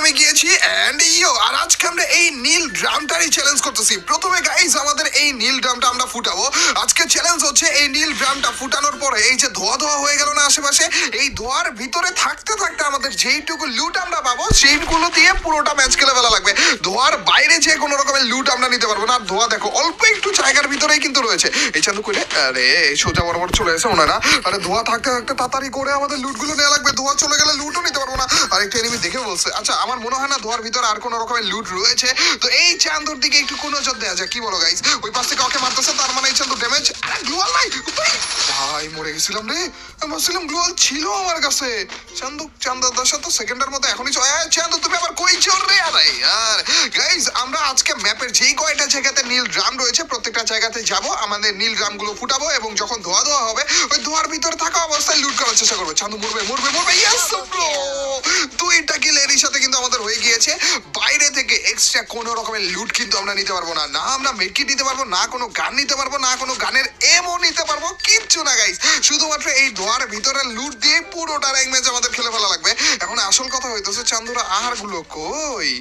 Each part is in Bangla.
আমি গিয়েছি এন্ড আর আজকে আমরা এই নীল ড্রামটারই চ্যালেঞ্জ করতেছি। প্রথমে গাইস আমাদের এই নীল ড্রামটা আমরা ফুটাবো। আজকে চ্যালেঞ্জ হচ্ছে এই নীল ড্রামটা ফুটানোর পরে এই যে ধোয়া ধোয়া হয়ে গেল না আশেপাশে, এই ধোয়ার ভিতরে থাকতে থাকতে আমাদের যেইটুকু লুট আমরা পাবো সেইগুলো দিয়ে পুরোটা ম্যাচ খেলে ফেলা লাগবে। ধোয়ার বাইরে যে কোনো রকমের লুট আমরা নিতে পারবো না। আর ধোয়া দেখো অল্প একটু জায়গার ভিতরেই কিন্তু রয়েছে। এই চান্দু কইলে আরে সোজা বরাবর চলে এসে ওনারা, আরে ধোয়া থাকতে থাকতে তাড়াতাড়ি করে আমাদের লুটগুলো নেওয়া লাগবে। ধোয়া চলে গেলে লুটও নিতে পারবো না। আর একটা এনিমি দেখে বলছে আচ্ছা আমার মনে হয় না ধোয়ার ভিতরে আর কোনো রকমের লুট রয়েছে, তো এই চান্দুর দিকে একটু কোন নজর দেওয়া যায়। কি বলো গাইস? ওই পাশ থেকে ওকে মারতেছে, তার মানে এই চান্দু ড্যামেজ। আরে গ্লোয়াল নাই ভাই, মরে গেছিলাম রে। আমি ভাবছিলাম গ্লোয়াল ছিল আমার কাছে। চান্দার সাথে সেকেন্ডের মতো এখনই চান্দু তুমি আবার কই চল রে? আরে আর গাইস আমরা আজকে ম্যাপের যেই কয়টা জায়গাতে নীল ড্রাম রয়েছে প্রত্যেকটা জায়গাতে যাব, আমাদের নীল ড্রামগুলো ফুটাবো এবং যখন ধোয়া ধোয়া হবে ওই ধোয়ার ভিতরে থাকা অবস্থায় লুট করার চেষ্টা করবো। চান্দু মরবে মরবে মরবে। ইয়েস ব্রো, দুইটা কিল এরই সাথে কিন্তু আমাদের হয়ে গিয়েছে। বাইরে থেকে এক্সট্রা কোনো রকমের লুট কিন্তু আমরা নিতে পারবো না। না আমরা মেডকিট নিতে পারবো, না কোনো গান নিতে পারবো, না কোনো গানের এমও নিতে পারবো, কিচ্ছু না গাইস। শুধুমাত্র এই ধোয়ার ভিতরে লুট দিয়ে পুরোটা র্যাঙ্ক ম্যাচ আমাদের খেলে ফেলা লাগবে। এখন আসল কথা হইতেছে চান্দুরা আহারগুলো কই?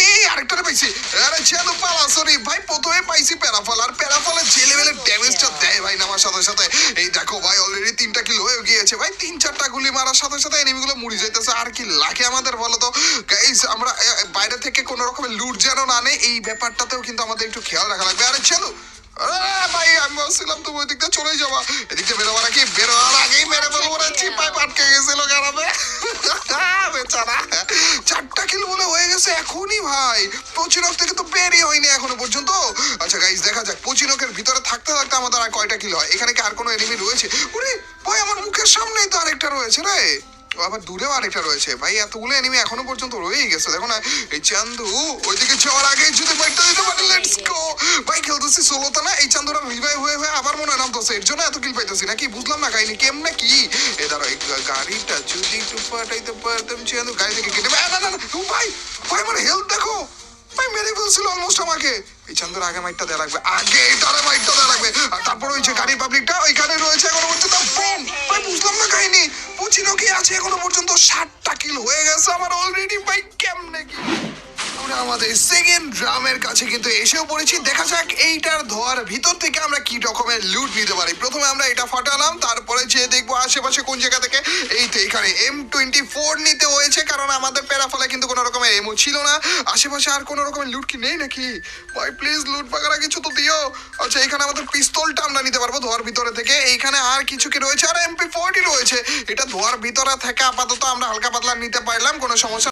এই আরেকটা পাইছি। আরে চান্দু পালা সরি ভাই, প্রথমে পাইছি প্যারাফল। আর প্যারাফলের যে লেভেলের ড্যামেজটা দেয় ভাই নামার সাথে সাথে, এই দেখো ভাই অলরেডি 3টা কিল হয়ে গিয়েছে ভাই। 3-4টা গুলি মারার সাথে সাথে এনিমিগুলো মরে যাইতেছে। আর কি লাগে আমাদের বলো তো গাইস? আমরা বাইরে থেকে কোনো রকমের লুট যেন না নেই, এই ব্যাপারটাতেও কিন্তু আমাদের একটু খেয়াল রাখা লাগবে। আরে চলো ভাই, আমি বলছিলাম তুমি ওই দিকটা চলেই যাবা, এদিকে বেরোবার আগে বেরোবার আগেই মেরে বলবো না। চিপায় আটকে গেছিল গ্রামে বেচারা। 4টা কিল বলে হয়ে গেছে এখনই ভাই। পচিনক থেকে তো বেরই হয়নি এখনো পর্যন্ত। আচ্ছা গাইস দেখা যাক পচিনকের ভিতরে থাকতে থাকতে আমাদের আর কয়টা কিল হয়। এখানে কি আর কোনো এনিমি রয়েছে? ওরে ভাই আমার মুখের সামনেই তো আরেকটা রয়েছে রে, আবার দূরেও আরেকটা রয়েছে ভাই। এতগুলো এনিমি এখনো পর্যন্ত রয়েই গেছে। দেখো না এই চান্দু ওইদিকে যাওয়ার আগে যদি বাইকটা দিতে পারে। লেটস গো ভাই, খেলতেছি ষোলোটা না। এই চান্দুরা রিভাইভ হয়ে হয়ে আবার মনে হয় নামতেছে, এর জন্য এত কিল পাইতেছি নাকি বুঝলাম না কাহিনী কেমনে কি। এ ধরো এই গাড়িটা যদি একটু পাঠাইতে পারতাম চান্দু গাড়ি থেকে কেটে। না না না ভাই ভাই আমার হেলথ দেখো ভাই, মেরে ফেলছিল অলমোস্ট আমাকে। এই চান্দুর আগে মাইটটা দেওয়া লাগবে, আগে এটারে মাইটটা দেওয়া লাগবে। আর তারপর ওই যে গাড়ির পাবলিকটা ওইখানে রয়েছে এখনো পর্যন্ত। বুম ভাই বুঝলাম না কাহিনী। পচিনো কি আছে এখনো পর্যন্ত? 7টা কিল হয়ে গেছে আমার অলরেডি ভাই। কেমনে কি আমাদের সেকেন্ড ড্রামের কাছে কিন্তু এসেও পড়েছি। দেখা যাক এইটার ধোয়ার ভিতর থেকে আমরা কি রকমের লুট নিতে পারি। প্রথমে আমরা এটা ফাটালাম, তারপরে যে দেখবো আশেপাশে কোন জায়গা থেকে। এই তো এখানে M24 নিতে হয়েছে, কারণ আমাদের প্যারাফলে কিন্তু কোনো রকমের এমও ছিল না। আশেপাশে আর কোনো রকমের লুট কি নেই নাকি ভাই? প্লিজ লুট বাগারা কিছু তো দিও। আচ্ছা এখানে আমাদের পিস্তলটা আমরা নিতে পারবো ধোয়ার ভিতরে থেকে। এইখানে আর কিছু কি রয়েছে? আর MP40 রয়েছে। এটা ধোয়ার ভিতরে থেকে আপাতত আমরা হালকা পাতলা নিতে পারলাম, কোনো সমস্যা